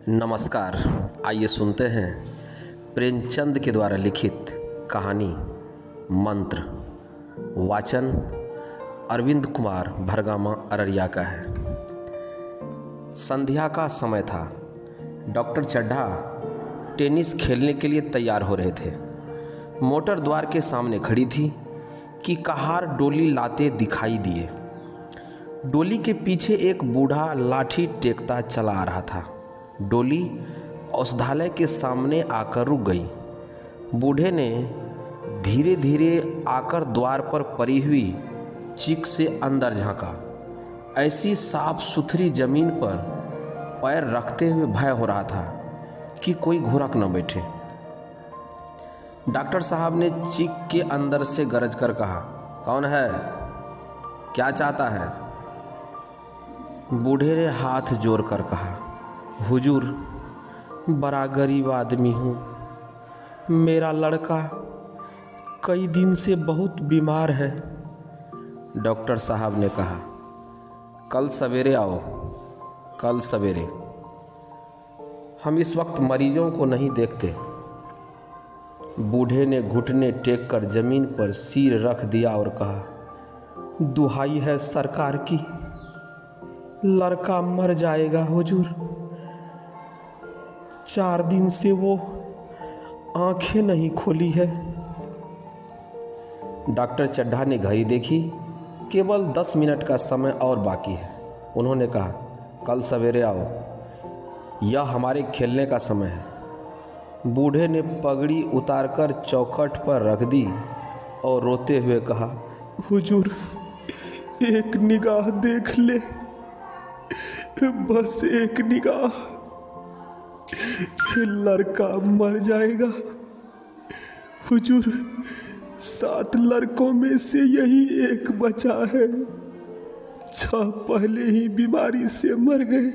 नमस्कार। आइए सुनते हैं प्रेमचंद के द्वारा लिखित कहानी मंत्र। वाचन अरविंद कुमार भरगामा अररिया का है। संध्या का समय था। डॉक्टर चड्ढा टेनिस खेलने के लिए तैयार हो रहे थे। मोटर द्वार के सामने खड़ी थी कि कहार डोली लाते दिखाई दिए। डोली के पीछे एक बूढ़ा लाठी टेकता चला आ रहा था। डोली औषधालय के सामने आकर रुक गई। बूढ़े ने धीरे धीरे आकर द्वार पर पड़ी हुई चिक से अंदर झांका। ऐसी साफ सुथरी जमीन पर पैर रखते हुए भय हो रहा था कि कोई घुरक न बैठे। डॉक्टर साहब ने चिक के अंदर से गरज कर कहा, कौन है, क्या चाहता है? बूढ़े ने हाथ जोड़कर कहा, हुजूर, बड़ा गरीब आदमी हूँ। मेरा लड़का कई दिन से बहुत बीमार है। डॉक्टर साहब ने कहा, कल सवेरे आओ, कल सवेरे। हम इस वक्त मरीजों को नहीं देखते। बूढ़े ने घुटने टेक कर जमीन पर सिर रख दिया और कहा, दुहाई है सरकार की, लड़का मर जाएगा हुजूर। 4 दिन से वो आंखें नहीं खोली है। डॉक्टर चड्ढा ने घड़ी देखी, केवल 10 मिनट का समय और बाकी है। उन्होंने कहा, कल सवेरे आओ, यह हमारे खेलने का समय है। बूढ़े ने पगड़ी उतारकर चौखट पर रख दी और रोते हुए कहा, हुजूर, एक निगाह देख ले, बस एक निगाह, लड़का मर जाएगा हुजूर। 7 लड़कों में से यही एक बचा है। 6 पहले ही बीमारी से मर गए।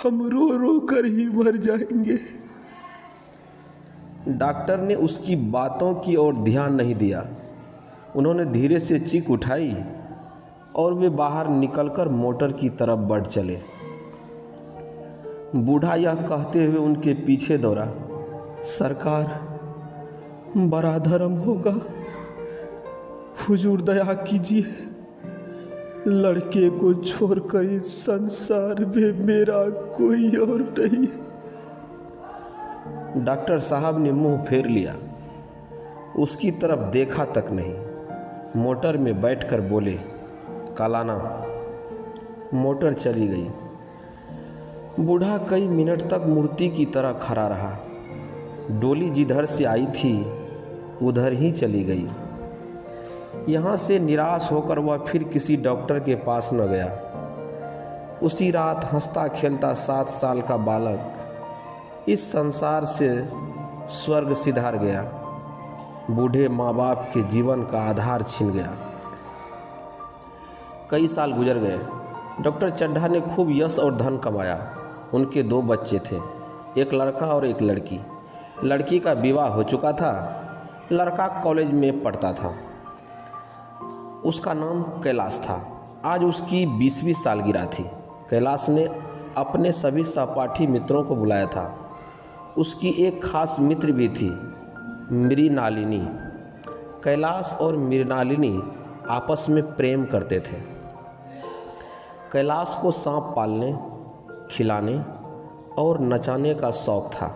हम रो रो कर ही मर जाएंगे। डॉक्टर ने उसकी बातों की ओर ध्यान नहीं दिया। उन्होंने धीरे से चीख उठाई और वे बाहर निकलकर मोटर की तरफ बढ़ चले। बूढ़ा यह कहते हुए उनके पीछे दौड़ा, सरकार, बड़ा धर्म होगा, हुजूर दया कीजिए, लड़के को छोड़कर इस संसार में मेरा कोई और नहीं। डॉक्टर साहब ने मुंह फेर लिया, उसकी तरफ देखा तक नहीं। मोटर में बैठकर बोले, कल आना। मोटर चली गई। बूढ़ा कई मिनट तक मूर्ति की तरह खड़ा रहा। डोली जिधर से आई थी उधर ही चली गई। यहाँ से निराश होकर वह फिर किसी डॉक्टर के पास न गया। उसी रात हंसता खेलता 7 साल का बालक इस संसार से स्वर्ग सिधार गया। बूढ़े माँ बाप के जीवन का आधार छिन गया। कई साल गुजर गए। डॉक्टर चड्ढा ने खूब यश और धन कमाया। उनके 2 बच्चे थे, एक लड़का और एक लड़की। लड़की का विवाह हो चुका था। लड़का कॉलेज में पढ़ता था। उसका नाम कैलाश था। आज उसकी 20वीं सालगिरह थी। कैलाश ने अपने सभी सहपाठी मित्रों को बुलाया था। उसकी एक खास मित्र भी थी, मृणालिनी। कैलाश और मृणालिनी आपस में प्रेम करते थे। कैलाश को सांप पालने, खिलाने और नचाने का शौक था।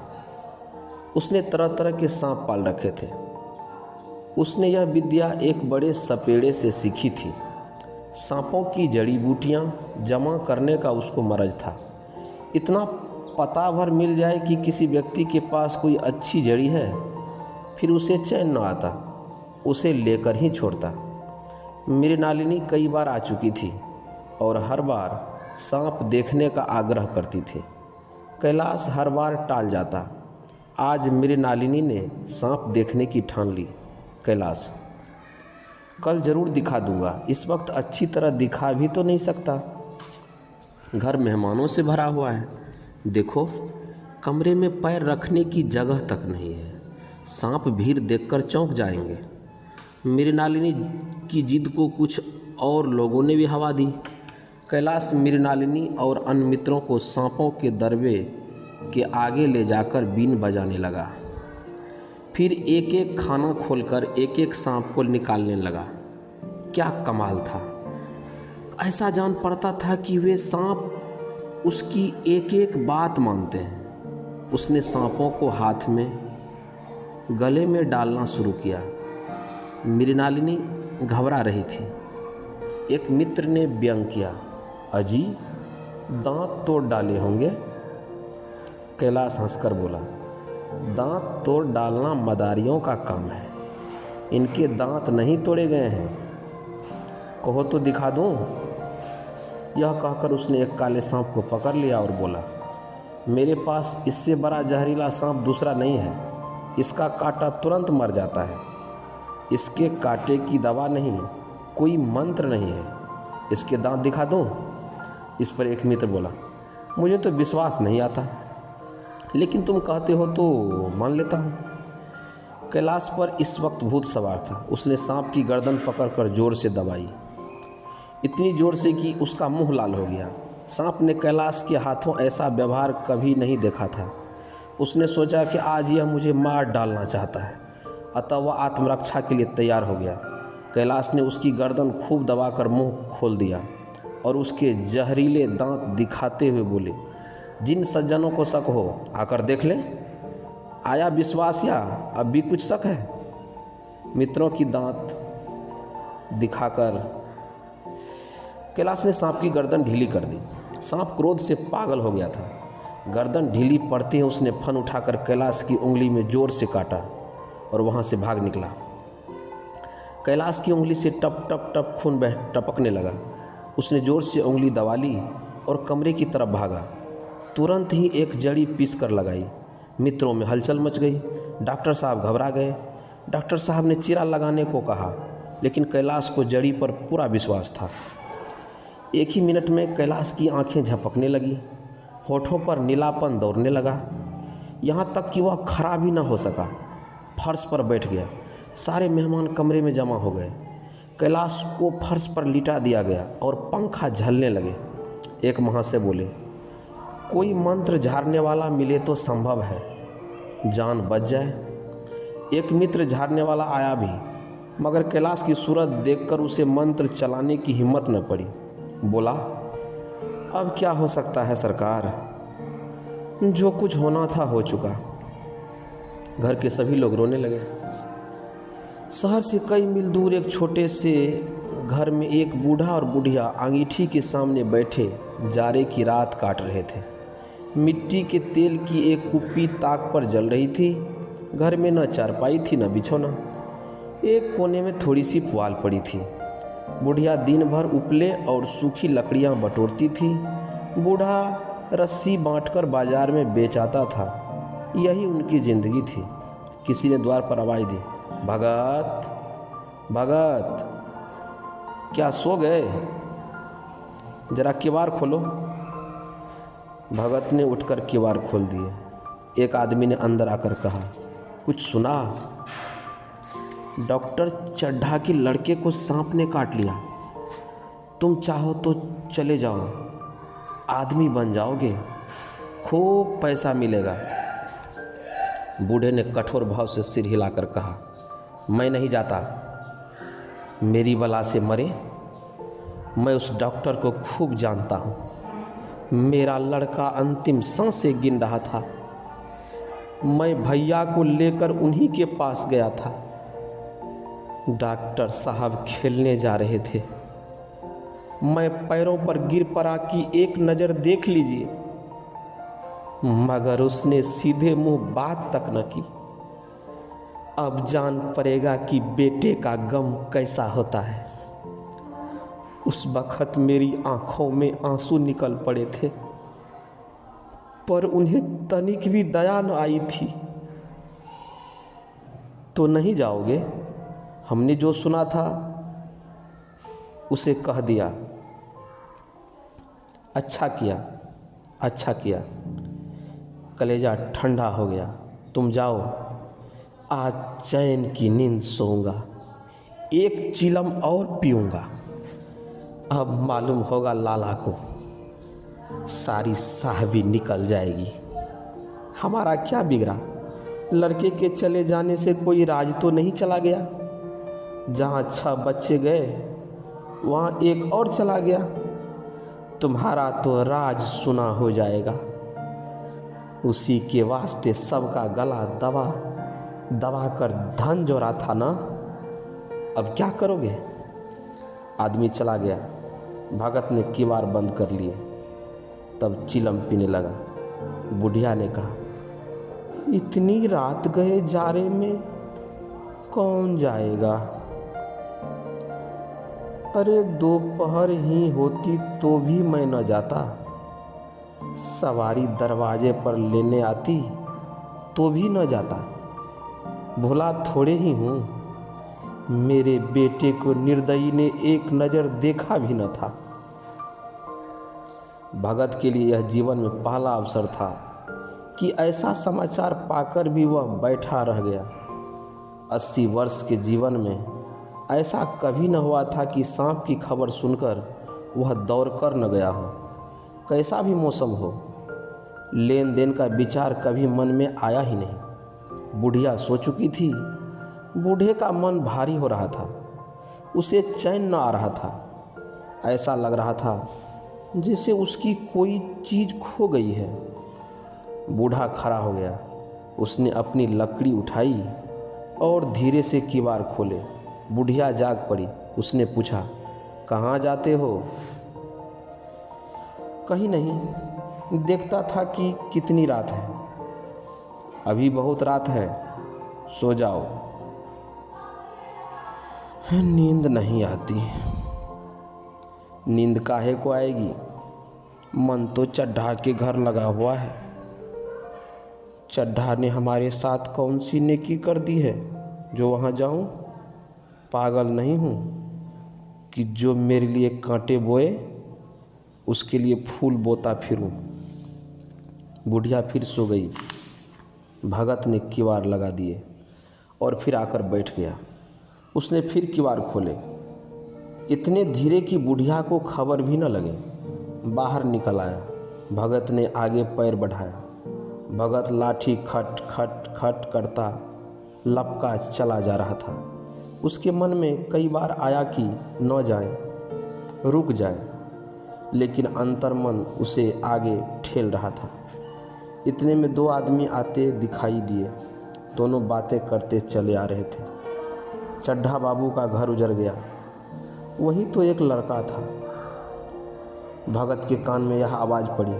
उसने तरह तरह के सांप पाल रखे थे। उसने यह विद्या एक बड़े सपेड़े से सीखी थी। सांपों की जड़ी बूटियां जमा करने का उसको मरज था। इतना पता भर मिल जाए कि किसी व्यक्ति के पास कोई अच्छी जड़ी है, फिर उसे चैन न आता, उसे लेकर ही छोड़ता। मृणालिनी कई बार आ चुकी थी और हर बार सांप देखने का आग्रह करती थी। कैलाश हर बार टाल जाता। आज मृणालिनी ने सांप देखने की ठान ली। कैलाश, कल जरूर दिखा दूंगा। इस वक्त अच्छी तरह दिखा भी तो नहीं सकता। घर मेहमानों से भरा हुआ है। देखो, कमरे में पैर रखने की जगह तक नहीं है। सांप भीड़ देखकर चौंक जाएंगे। मृणालिनी की जिद को कुछ और लोगों ने भी हवा दी। कैलाश मृणालिनी और अन्य मित्रों को सांपों के दरबे के आगे ले जाकर बीन बजाने लगा। फिर एक एक खाना खोलकर एक एक सांप को निकालने लगा। क्या कमाल था! ऐसा जान पड़ता था कि वे सांप उसकी एक एक बात मानते हैं। उसने सांपों को हाथ में गले में डालना शुरू किया। मृणालिनी घबरा रही थी। एक मित्र ने व्यंग किया, अजी दांत तोड़ डाले होंगे। कैलाश हंसकर बोला, दांत तोड़ डालना मदारियों का काम है, इनके दांत नहीं तोड़े गए हैं। कहो तो दिखा दूं। यह कहकर उसने एक काले सांप को पकड़ लिया और बोला, मेरे पास इससे बड़ा जहरीला सांप दूसरा नहीं है। इसका काटा तुरंत मर जाता है। इसके कांटे की दवा नहीं, कोई मंत्र नहीं है। इसके दांत दिखा दूं? इस पर एक मित्र बोला, मुझे तो विश्वास नहीं आता, लेकिन तुम कहते हो तो मान लेता हूँ। कैलाश पर इस वक्त भूत सवार था। उसने सांप की गर्दन पकड़कर जोर से दबाई, इतनी जोर से कि उसका मुंह लाल हो गया। सांप ने कैलाश के हाथों ऐसा व्यवहार कभी नहीं देखा था। उसने सोचा कि आज यह मुझे मार डालना चाहता है, अतः वह आत्मरक्षा के लिए तैयार हो गया। कैलाश ने उसकी गर्दन खूब दबाकर मुंह खोल दिया और उसके जहरीले दांत दिखाते हुए बोले, जिन सज्जनों को शक हो आकर देख लें। आया विश्वास या अब भी कुछ शक है? मित्रों की दांत दिखाकर कैलाश ने सांप की गर्दन ढीली कर दी। सांप क्रोध से पागल हो गया था। गर्दन ढीली पड़ते ही उसने फन उठाकर कैलाश की उंगली में जोर से काटा और वहां से भाग निकला। कैलाश की उंगली से टप टप टप खून टपकने लगा। उसने जोर से उंगली दबा ली और कमरे की तरफ भागा। तुरंत ही एक जड़ी पीस कर लगाई। मित्रों में हलचल मच गई। डॉक्टर साहब घबरा गए। डॉक्टर साहब ने चीरा लगाने को कहा, लेकिन कैलाश को जड़ी पर पूरा विश्वास था। एक ही मिनट में कैलाश की आंखें झपकने लगी, होठों पर नीलापन दौड़ने लगा, यहाँ तक कि वह खड़ा भी न हो सका। फर्श पर बैठ गया। सारे मेहमान कमरे में जमा हो गए। कैलाश को फर्श पर लिटा दिया गया और पंखा झलने लगे। एक महाशय बोले, कोई मंत्र झाड़ने वाला मिले तो संभव है, जान बच जाए। एक मित्र झाड़ने वाला आया भी, मगर कैलाश की सूरत देखकर उसे मंत्र चलाने की हिम्मत न पड़ी। बोला, अब क्या हो सकता है सरकार, जो कुछ होना था हो चुका। घर के सभी लोग रोने लगे। शहर से कई मील दूर एक छोटे से घर में एक बूढ़ा और बुढ़िया अंगीठी के सामने बैठे जाड़े की रात काट रहे थे। मिट्टी के तेल की एक कुप्पी ताक पर जल रही थी। घर में न चारपाई थी न बिछौना। एक कोने में थोड़ी सी पुआल पड़ी थी। बुढ़िया दिन भर उपले और सूखी लकड़ियां बटोरती थी। बूढ़ा रस्सी बांटकर बाजार में बेच आता था। यही उनकी जिंदगी थी। किसी ने द्वार पर आवाज़ दी, भगत भगत, क्या सो गए? जरा किवाड़ खोलो। भगत ने उठकर किवाड़ खोल दिए। एक आदमी ने अंदर आकर कहा, कुछ सुना? डॉक्टर चड्ढा के लड़के को सांप ने काट लिया। तुम चाहो तो चले जाओ, आदमी बन जाओगे, खूब पैसा मिलेगा। बूढ़े ने कठोर भाव से सिर हिलाकर कहा, मैं नहीं जाता। मेरी बला से मरे। मैं उस डॉक्टर को खूब जानता हूँ। मेरा लड़का अंतिम सांसें गिन रहा था। मैं भैया को लेकर उन्हीं के पास गया था। डॉक्टर साहब खेलने जा रहे थे। मैं पैरों पर गिर पड़ा कि एक नज़र देख लीजिए, मगर उसने सीधे मुंह बात तक न की। अब जान पड़ेगा कि बेटे का गम कैसा होता है। उस वक्त मेरी आंखों में आंसू निकल पड़े थे, पर उन्हें तनिक भी दया न आई थी। तो नहीं जाओगे? हमने जो सुना था उसे कह दिया। अच्छा किया, अच्छा किया। कलेजा ठंडा हो गया। तुम जाओ, आज चैन की नींद सोऊंगा। एक चिलम और पीऊंगा। अब मालूम होगा लाला को, सारी साहबी निकल जाएगी। हमारा क्या बिगड़ा? लड़के के चले जाने से कोई राज तो नहीं चला गया? जहाँ 6 बच्चे गए वहाँ एक और चला गया। तुम्हारा तो राज सुना हो जाएगा। उसी के वास्ते सबका गला दबा दबा कर धन जोड़ा था ना। अब क्या करोगे? आदमी चला गया। भगत ने किवाड़ बंद कर लिए। तब चिलम पीने लगा। बुढ़िया ने कहा, इतनी रात गए जारे में कौन जाएगा? अरे दोपहर ही होती तो भी मैं न जाता। सवारी दरवाजे पर लेने आती तो भी न जाता। भुला थोड़े ही हूँ। मेरे बेटे को निर्दयी ने एक नज़र देखा भी न था। भगत के लिए यह जीवन में पहला अवसर था कि ऐसा समाचार पाकर भी वह बैठा रह गया। 80 वर्ष के जीवन में ऐसा कभी न हुआ था कि सांप की खबर सुनकर वह दौड़कर न गया हो। कैसा भी मौसम हो, लेन देन का विचार कभी मन में आया ही नहीं। बुढ़िया सो चुकी थी। बूढ़े का मन भारी हो रहा था। उसे चैन न आ रहा था। ऐसा लग रहा था जैसे उसकी कोई चीज़ खो गई है। बूढ़ा खड़ा हो गया। उसने अपनी लकड़ी उठाई और धीरे से किवाड़ खोले। बुढ़िया जाग पड़ी। उसने पूछा, कहाँ जाते हो? कहीं नहीं, देखता था कि कितनी रात है। अभी बहुत रात है, सो जाओ। नींद नहीं आती। नींद काहे को आएगी? मन तो चड्ढा के घर लगा हुआ है। चड्ढा ने हमारे साथ कौन सी नेकी कर दी है जो वहाँ जाऊँ? पागल नहीं हूँ कि जो मेरे लिए कांटे बोए उसके लिए फूल बोता फिरूं। बुढ़िया फिर सो गई। भगत ने किवाड़ लगा दिए और फिर आकर बैठ गया। उसने फिर किवाड़ खोले, इतने धीरे कि बुढ़िया को खबर भी न लगे। बाहर निकल आया। भगत ने आगे पैर बढ़ाया। भगत लाठी खट खट खट करता लपका चला जा रहा था। उसके मन में कई बार आया कि न जाए, रुक जाए, लेकिन अंतर्मन उसे आगे ठेल रहा था। इतने में 2 आदमी आते दिखाई दिए। दोनों बातें करते चले आ रहे थे। चड्ढा बाबू का घर उजड़ गया। वही तो एक लड़का था। भगत के कान में यह आवाज़ पड़ी।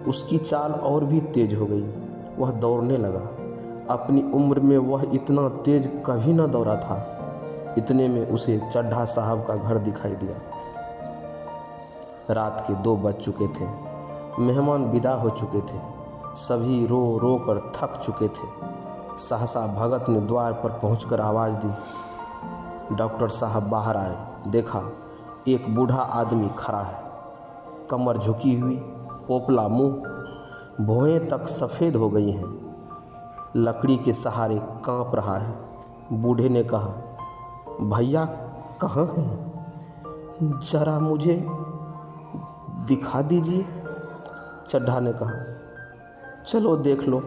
उसकी चाल और भी तेज हो गई। वह दौड़ने लगा। अपनी उम्र में वह इतना तेज कभी न दौड़ा था। इतने में उसे चड्ढा साहब का घर दिखाई दिया। रात के 2 बज चुके थे। मेहमान विदा हो चुके थे। सभी रो रो कर थक चुके थे। सहसा भगत ने द्वार पर पहुंचकर आवाज़ दी। डॉक्टर साहब बाहर आए। देखा एक बूढ़ा आदमी खड़ा है, कमर झुकी हुई, पोपला मुंह, भौहें तक सफ़ेद हो गई हैं, लकड़ी के सहारे कांप रहा है। बूढ़े ने कहा, भैया कहाँ हैं? जरा मुझे दिखा दीजिए। चड्ढा ने कहा, चलो देख लो,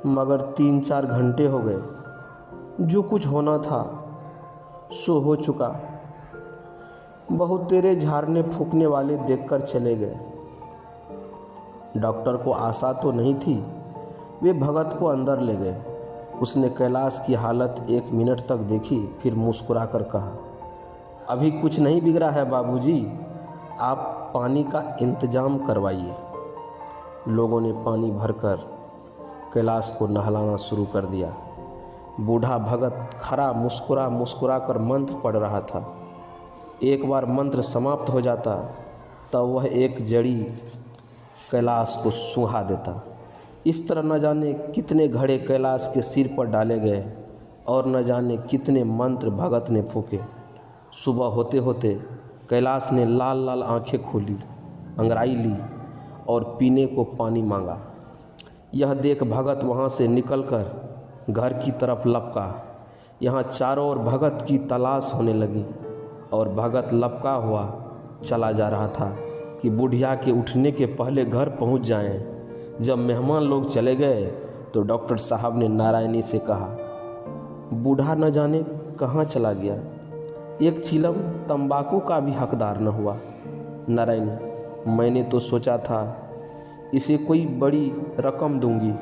मगर 3-4 घंटे हो गए। जो कुछ होना था सो हो चुका। बहुत तेरे झाड़ने फूकने वाले देखकर चले गए। डॉक्टर को आशा तो नहीं थी। वे भगत को अंदर ले गए। उसने कैलाश की हालत 1 मिनट तक देखी, फिर मुस्कुराकर कहा, अभी कुछ नहीं बिगड़ा है बाबूजी, आप पानी का इंतजाम करवाइए। लोगों ने पानी भरकर कैलाश को नहलाना शुरू कर दिया। बूढ़ा भगत खड़ा मुस्कुरा कर मंत्र पढ़ रहा था। एक बार मंत्र समाप्त हो जाता तब वह एक जड़ी कैलाश को सूंघा देता। इस तरह न जाने कितने घड़े कैलाश के सिर पर डाले गए और न जाने कितने मंत्र भगत ने फूके। सुबह होते होते कैलाश ने लाल लाल आंखें खोली, अंगड़ाई ली और पीने को पानी मांगा। यह देख भगत वहाँ से निकलकर घर की तरफ लपका। यहाँ चारों ओर भगत की तलाश होने लगी और भगत लपका हुआ चला जा रहा था कि बुढ़िया के उठने के पहले घर पहुंच जाएं। जब मेहमान लोग चले गए तो डॉक्टर साहब ने नारायणी से कहा, बूढ़ा न जाने कहाँ चला गया, एक चिलम तंबाकू का भी हकदार न हुआ। नारायणी, मैंने तो सोचा था इसे कोई बड़ी रकम दूंगी।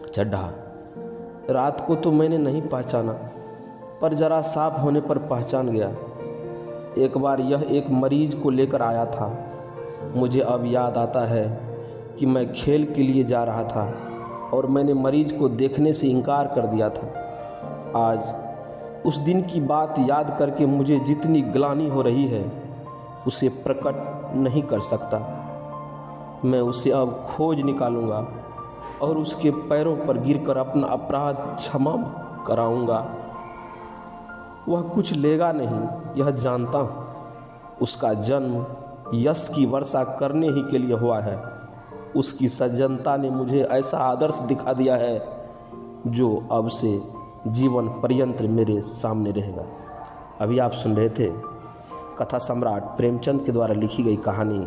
चड्ढा, रात को तो मैंने नहीं पहचाना, पर जरा साफ होने पर पहचान गया। एक बार यह एक मरीज को लेकर आया था। मुझे अब याद आता है कि मैं खेल के लिए जा रहा था और मैंने मरीज को देखने से इनकार कर दिया था। आज उस दिन की बात याद करके मुझे जितनी ग्लानि हो रही है उसे प्रकट नहीं कर सकता। मैं उसे अब खोज निकालूंगा और उसके पैरों पर गिरकर अपना अपराध क्षमा कराऊंगा। वह कुछ लेगा नहीं, यह जानता हूँ। उसका जन्म यश की वर्षा करने ही के लिए हुआ है। उसकी सज्जनता ने मुझे ऐसा आदर्श दिखा दिया है जो अब से जीवन पर्यंत मेरे सामने रहेगा। अभी आप सुन रहे थे कथा सम्राट प्रेमचंद के द्वारा लिखी गई कहानी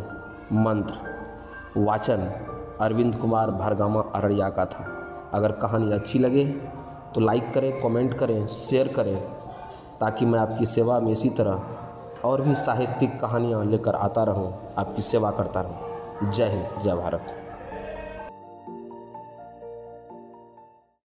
मंत्र, वाचन अरविंद कुमार भार्गमा अररिया का था। अगर कहानी अच्छी लगे तो लाइक करें, कमेंट करें, शेयर करें, ताकि मैं आपकी सेवा में इसी तरह और भी साहित्यिक कहानियाँ लेकर आता रहूँ, आपकी सेवा करता रहूँ। जय हिंद, जय भारत।